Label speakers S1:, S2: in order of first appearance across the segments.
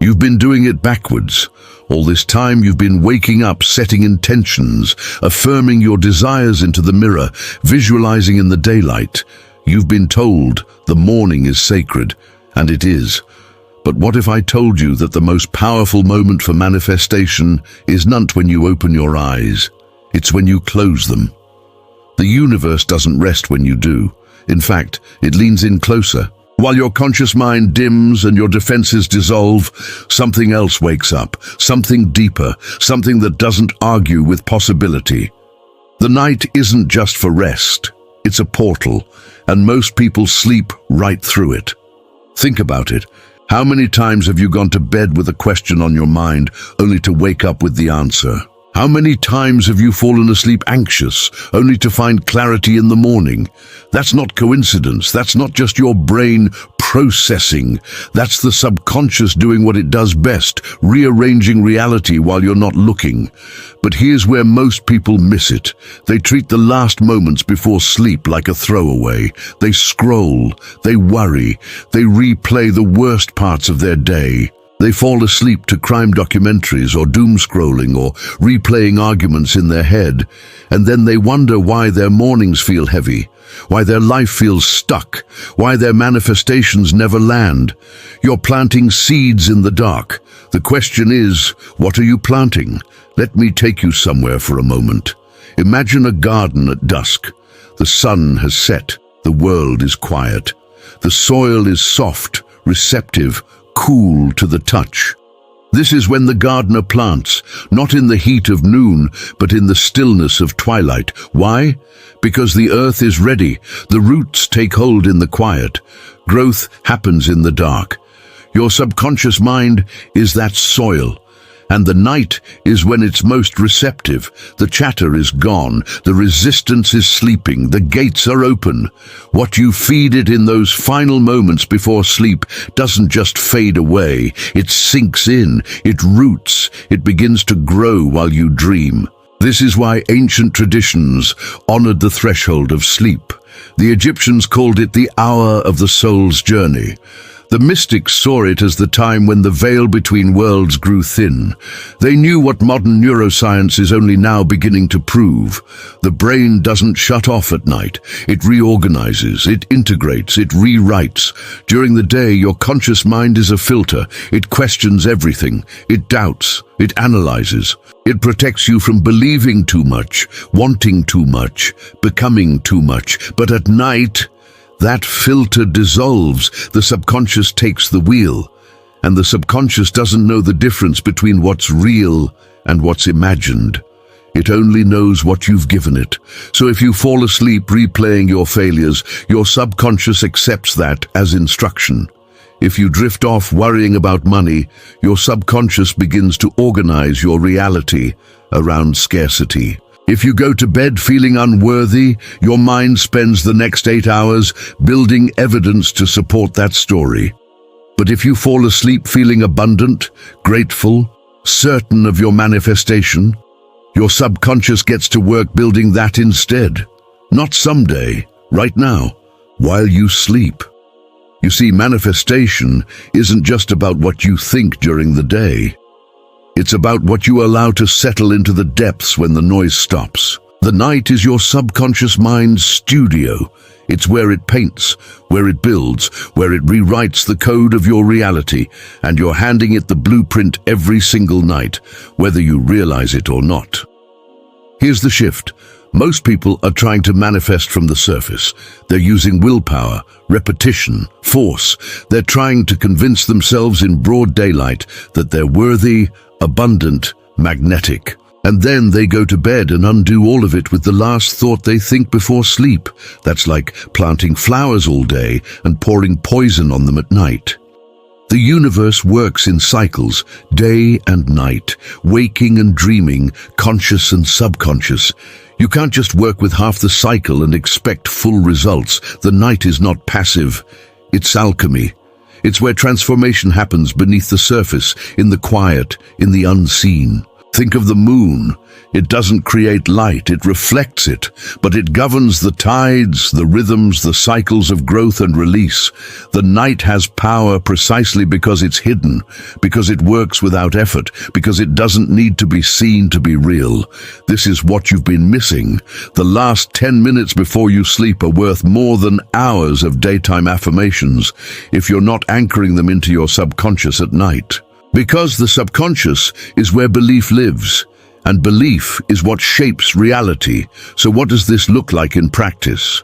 S1: You've been doing it backwards. All this time you've been waking up, setting intentions, affirming your desires into the mirror, visualizing in the daylight. You've been told the morning is sacred, and it is. But what if I told you that the most powerful moment for manifestation is not when you open your eyes, it's when you close them. The universe doesn't rest when you do. In fact, it leans in closer. While your conscious mind dims and your defenses dissolve, something else wakes up, something deeper, something that doesn't argue with possibility. The night isn't just for rest, it's a portal, and most people sleep right through it. Think about it. How many times have you gone to bed with a question on your mind, only to wake up with the answer? How many times have you fallen asleep anxious, only to find clarity in the morning? That's not coincidence. That's not just your brain processing. That's the subconscious doing what it does best, rearranging reality while you're not looking. But here's where most people miss it. They treat the last moments before sleep like a throwaway. They scroll, they worry, they replay the worst parts of their day. They fall asleep to crime documentaries or doom scrolling or replaying arguments in their head, and then they wonder why their mornings feel heavy, why their life feels stuck, why their manifestations never land. You're planting seeds in the dark. The question is, what are you planting? Let me take you somewhere for a moment. Imagine a garden at dusk. The sun has set. The world is quiet. The soil is soft, receptive, cool to the touch. This is when the gardener plants, not in the heat of noon, but in the stillness of twilight. Why? Because the earth is ready. The roots take hold in the quiet. Growth happens in the dark. Your subconscious mind is that soil. And the night is when it's most receptive. The chatter is gone, the resistance is sleeping, the gates are open. What you feed it in those final moments before sleep doesn't just fade away, it sinks in, it roots, it begins to grow while you dream. This is why ancient traditions honored the threshold of sleep. The Egyptians called it the hour of the soul's journey. The mystics saw it as the time when the veil between worlds grew thin. They knew what modern neuroscience is only now beginning to prove. The brain doesn't shut off at night. It reorganizes, it integrates, it rewrites. During the day, your conscious mind is a filter. It questions everything. It doubts. It analyzes. It protects you from believing too much, wanting too much, becoming too much. But at night, that filter dissolves, the subconscious takes the wheel, and the subconscious doesn't know the difference between what's real and what's imagined. It only knows what you've given it. So if you fall asleep replaying your failures, your subconscious accepts that as instruction. If you drift off worrying about money, your subconscious begins to organize your reality around scarcity. If you go to bed feeling unworthy, your mind spends the next 8 hours building evidence to support that story. But if you fall asleep feeling abundant, grateful, certain of your manifestation, your subconscious gets to work building that instead. Not someday, right now, while you sleep. You see, manifestation isn't just about what you think during the day. It's about what you allow to settle into the depths when the noise stops. The night is your subconscious mind's studio. It's where it paints, where it builds, where it rewrites the code of your reality, and you're handing it the blueprint every single night, whether you realize it or not. Here's the shift. Most people are trying to manifest from the surface. They're using willpower, repetition, force. They're trying to convince themselves in broad daylight that they're worthy, abundant, magnetic. And then they go to bed and undo all of it with the last thought they think before sleep. That's like planting flowers all day and pouring poison on them at night. The universe works in cycles, day and night, waking and dreaming, conscious and subconscious. You can't just work with half the cycle and expect full results. The night is not passive, it's alchemy. It's where transformation happens beneath the surface, in the quiet, in the unseen. Think of the moon. It doesn't create light, it reflects it, but it governs the tides, the rhythms, the cycles of growth and release. The night has power precisely because it's hidden, because it works without effort, because it doesn't need to be seen to be real. This is what you've been missing. The last 10 minutes before you sleep are worth more than hours of daytime affirmations if you're not anchoring them into your subconscious at night. Because the subconscious is where belief lives, and belief is what shapes reality. So what does this look like in practice?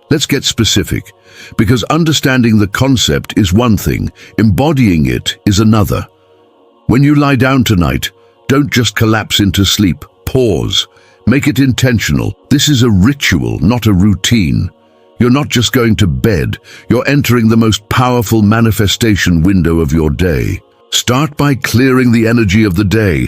S1: Let's get specific, because understanding the concept is one thing, embodying it is another. When you lie down tonight, don't just collapse into sleep. Pause. Make it intentional. This is a ritual, not a routine. You're not just going to bed, you're entering the most powerful manifestation window of your day. Start by clearing the energy of the day.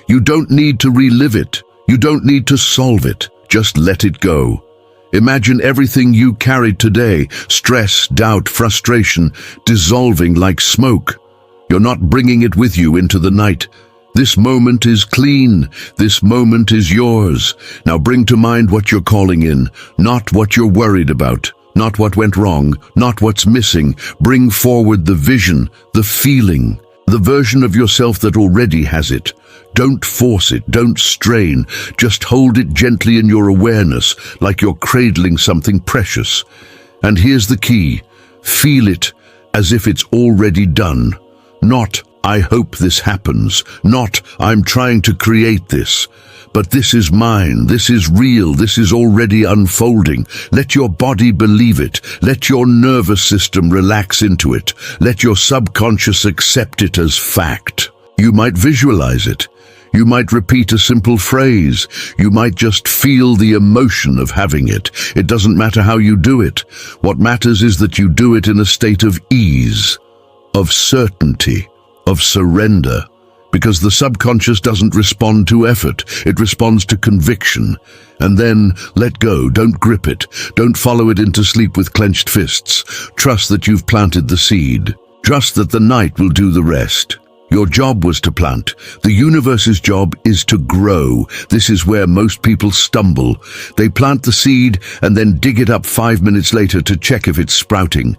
S1: You don't need to relive it. You don't need to solve it. Just let it go. Imagine everything you carried today, stress, doubt, frustration, dissolving like smoke. You're not bringing it with you into the night. This moment is clean. This moment is yours. Now bring to mind what you're calling in, not what you're worried about, not what went wrong, not what's missing. Bring forward the vision, the feeling, the version of yourself that already has it. Don't force it, don't strain, just hold it gently in your awareness, like you're cradling something precious. And here's the key, feel it as if it's already done. Not, I hope this happens, not, I'm trying to create this. But this is mine, this is real, this is already unfolding. Let your body believe it. Let your nervous system relax into it. Let your subconscious accept it as fact. You might visualize it. You might repeat a simple phrase. You might just feel the emotion of having it. It doesn't matter how you do it. What matters is that you do it in a state of ease, of certainty, of surrender. Because the subconscious doesn't respond to effort, it responds to conviction. And then let go, don't grip it, don't follow it into sleep with clenched fists. Trust that you've planted the seed. Trust that the night will do the rest. Your job was to plant. The universe's job is to grow. This is where most people stumble. They plant the seed and then dig it up 5 minutes later to check if it's sprouting.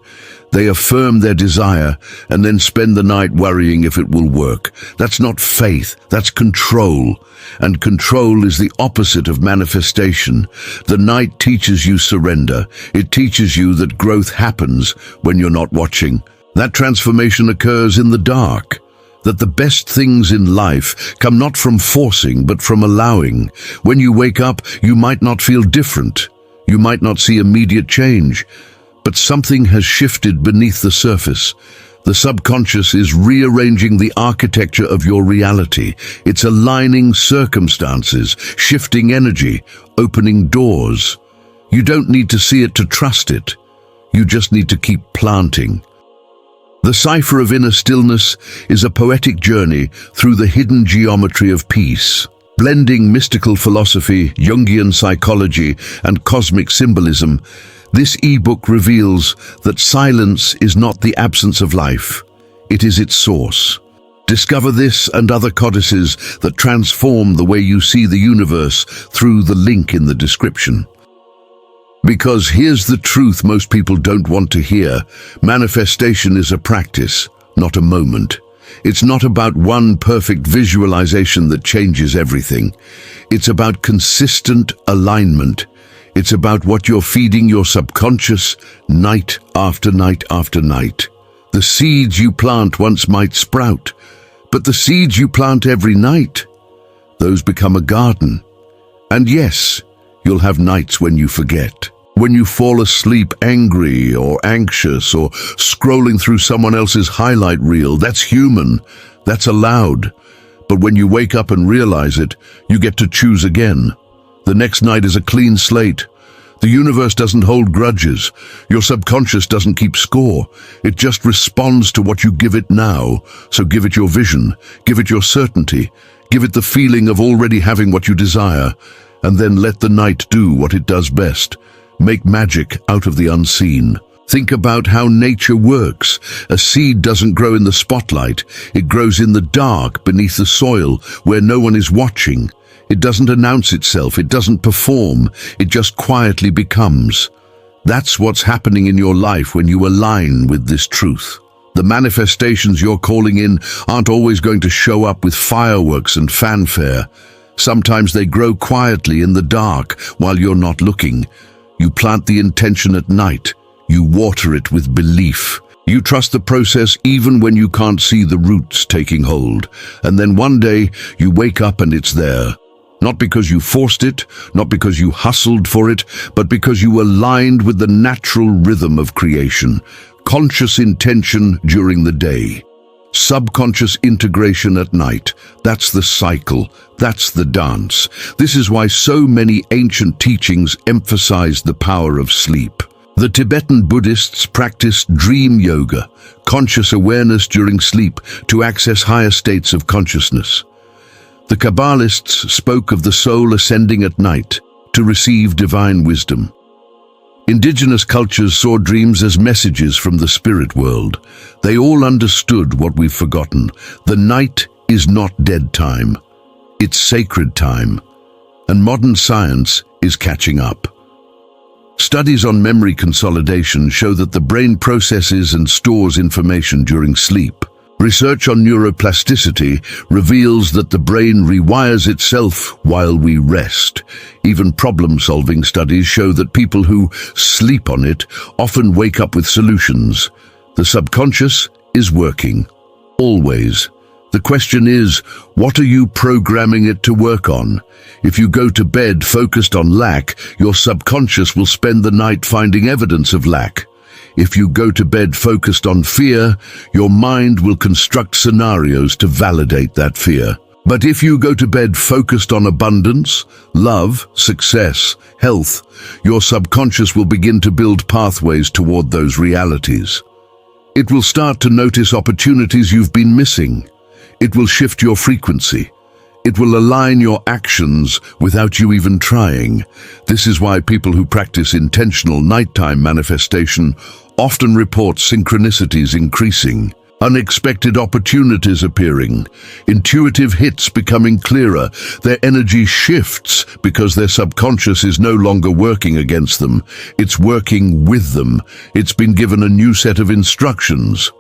S1: They affirm their desire and then spend the night worrying if it will work. That's not faith, that's control. And control is the opposite of manifestation. The night teaches you surrender. It teaches you that growth happens when you're not watching. That transformation occurs in the dark. That the best things in life come not from forcing, but from allowing. When you wake up, you might not feel different. You might not see immediate change. But something has shifted beneath the surface. The subconscious is rearranging the architecture of your reality. It's aligning circumstances, shifting energy, opening doors. You don't need to see it to trust it. You just need to keep planting. The cipher of inner stillness is a poetic journey through the hidden geometry of peace. Blending mystical philosophy, Jungian psychology, and cosmic symbolism, this ebook reveals that silence is not the absence of life, it is its source. Discover this and other codices that transform the way you see the universe through the link in the description. Because here's the truth most people don't want to hear. Manifestation is a practice, not a moment. It's not about one perfect visualization that changes everything. It's about consistent alignment. It's about what you're feeding your subconscious night after night after night. The seeds you plant once might sprout, but the seeds you plant every night, those become a garden. And yes, you'll have nights when you forget. When you fall asleep angry or anxious or scrolling through someone else's highlight reel, that's human, that's allowed. But when you wake up and realize it, you get to choose again. The next night is a clean slate. The universe doesn't hold grudges. Your subconscious doesn't keep score. It just responds to what you give it now. So give it your vision, give it your certainty, give it the feeling of already having what you desire, and then let the night do what it does best. Make magic out of the unseen. Think about how nature works. A seed doesn't grow in the spotlight. It grows in the dark, beneath the soil, where no one is watching. It doesn't announce itself. It doesn't perform. It just quietly becomes. That's what's happening in your life when you align with this truth. The manifestations you're calling in aren't always going to show up with fireworks and fanfare. Sometimes they grow quietly in the dark while you're not looking. You plant the intention at night. You water it with belief. You trust the process even when you can't see the roots taking hold. And then one day you wake up and it's there. Not because you forced it, not because you hustled for it, but because you aligned with the natural rhythm of creation. Conscious intention during the day. Subconscious integration at night. That's the cycle. That's the dance. This is why so many ancient teachings emphasize the power of sleep. The Tibetan Buddhists practiced dream yoga, conscious awareness during sleep, to access higher states of consciousness. The Kabbalists spoke of the soul ascending at night to receive divine wisdom. Indigenous cultures saw dreams as messages from the spirit world. They all understood what we've forgotten. The night is not dead time. It's sacred time. And modern science is catching up. Studies on memory consolidation show that the brain processes and stores information during sleep. Research on neuroplasticity reveals that the brain rewires itself while we rest. Even problem-solving studies show that people who sleep on it often wake up with solutions. The subconscious is working, always. The question is, what are you programming it to work on? If you go to bed focused on lack, your subconscious will spend the night finding evidence of lack. If you go to bed focused on fear, your mind will construct scenarios to validate that fear. But if you go to bed focused on abundance, love, success, health, your subconscious will begin to build pathways toward those realities. It will start to notice opportunities you've been missing. It will shift your frequency. It will align your actions without you even trying. This is why people who practice intentional nighttime manifestation often report synchronicities increasing, unexpected opportunities appearing, intuitive hits becoming clearer. Their energy shifts because their subconscious is no longer working against them. It's working with them. It's been given a new set of instructions,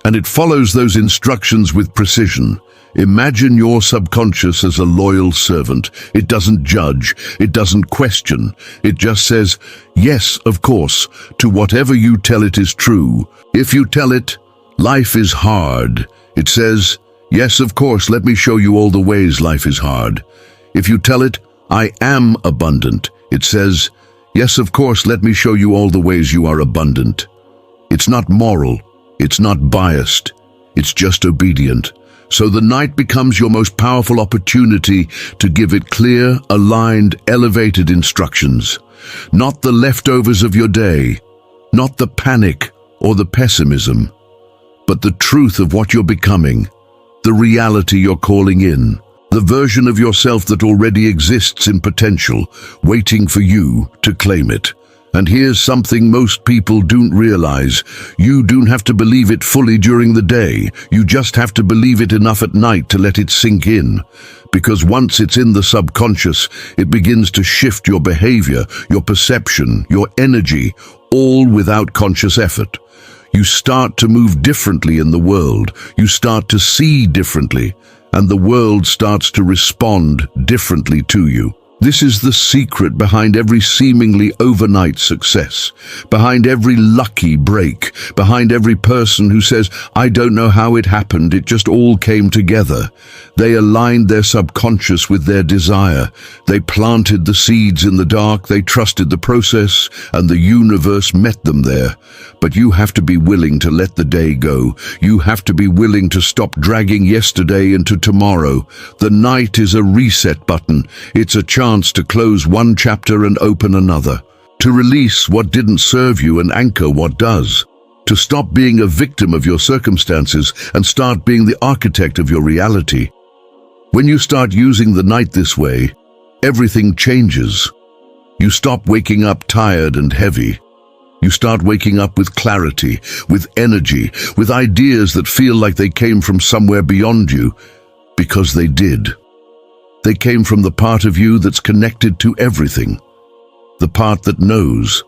S1: and it follows those instructions with precision. Imagine your subconscious as a loyal servant. It doesn't judge. It doesn't question. It just says, yes, of course, to whatever you tell it is true. If you tell it, life is hard, it says, yes, of course, let me show you all the ways life is hard. If you tell it, I am abundant, it says, yes, of course, let me show you all the ways you are abundant. It's not moral. It's not biased. It's just obedient. So the night becomes your most powerful opportunity to give it clear, aligned, elevated instructions. Not the leftovers of your day, not the panic or the pessimism, but the truth of what you're becoming, the reality you're calling in, the version of yourself that already exists in potential, waiting for you to claim it. And here's something most people don't realize. You don't have to believe it fully during the day. You just have to believe it enough at night to let it sink in. Because once it's in the subconscious, it begins to shift your behavior, your perception, your energy, all without conscious effort. You start to move differently in the world. You start to see differently, and the world starts to respond differently to you. This is the secret behind every seemingly overnight success, behind every lucky break, behind every person who says, I don't know how it happened, it just all came together. They aligned their subconscious with their desire. They planted the seeds in the dark, they trusted the process, and the universe met them there. But you have to be willing to let the day go. You have to be willing to stop dragging yesterday into tomorrow. The night is a reset button. It's a chance to close one chapter and open another. To release what didn't serve you and anchor what does. To stop being a victim of your circumstances and start being the architect of your reality. When you start using the night this way, everything changes. You stop waking up tired and heavy. You start waking up with clarity, with energy, with ideas that feel like they came from somewhere beyond you, because they did. They came from the part of you that's connected to everything, the part that knows,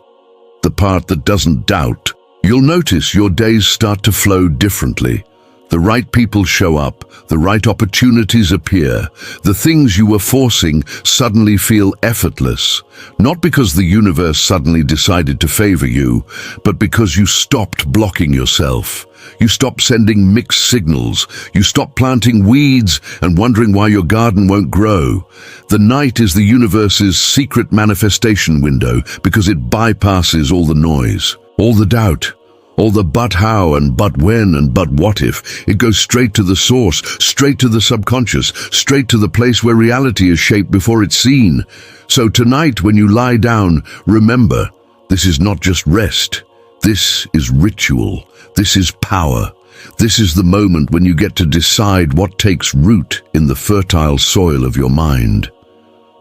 S1: the part that doesn't doubt. You'll notice your days start to flow differently. The right people show up, the right opportunities appear. The things you were forcing suddenly feel effortless, not because the universe suddenly decided to favor you, but because you stopped blocking yourself. You stopped sending mixed signals. You stopped planting weeds and wondering why your garden won't grow. The night is the universe's secret manifestation window because it bypasses all the noise, all the doubt, all the but how and but when and but what if. It goes straight to the source, straight to the subconscious, straight to the place where reality is shaped before it's seen. So tonight, when you lie down, remember, this is not just rest. This is ritual. This is power. This is the moment when you get to decide what takes root in the fertile soil of your mind.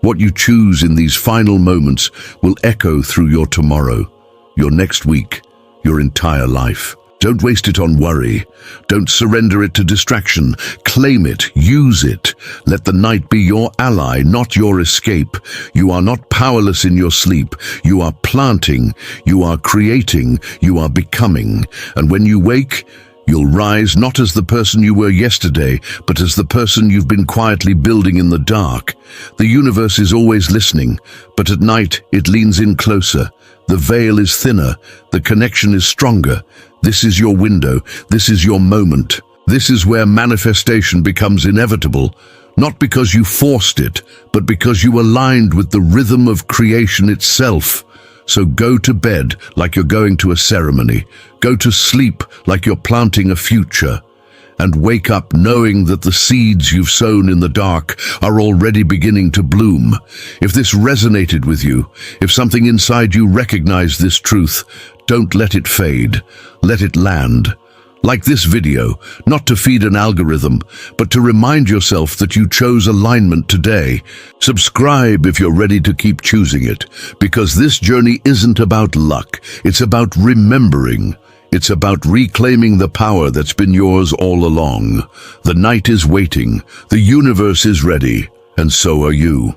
S1: What you choose in these final moments will echo through your tomorrow, your next week, your entire life. Don't waste it on worry. Don't surrender it to distraction. Claim it. Use it. Let the night be your ally, not your escape. You are not powerless in your sleep. You are planting. You are creating. You are becoming. And when you wake, you'll rise not as the person you were yesterday, but as the person you've been quietly building in the dark. The universe is always listening, but at night it leans in closer. The veil is thinner. The connection is stronger. This is your window. This is your moment. This is where manifestation becomes inevitable, not because you forced it, but because you aligned with the rhythm of creation itself. So go to bed like you're going to a ceremony. Go to sleep like you're planting a future. And wake up knowing that the seeds you've sown in the dark are already beginning to bloom. If this resonated with you, if something inside you recognized this truth, don't let it fade. Let it land. Like this video, not to feed an algorithm, but to remind yourself that you chose alignment today. Subscribe if you're ready to keep choosing it, because this journey isn't about luck. It's about remembering. It's about reclaiming the power that's been yours all along. The night is waiting, the universe is ready, and so are you.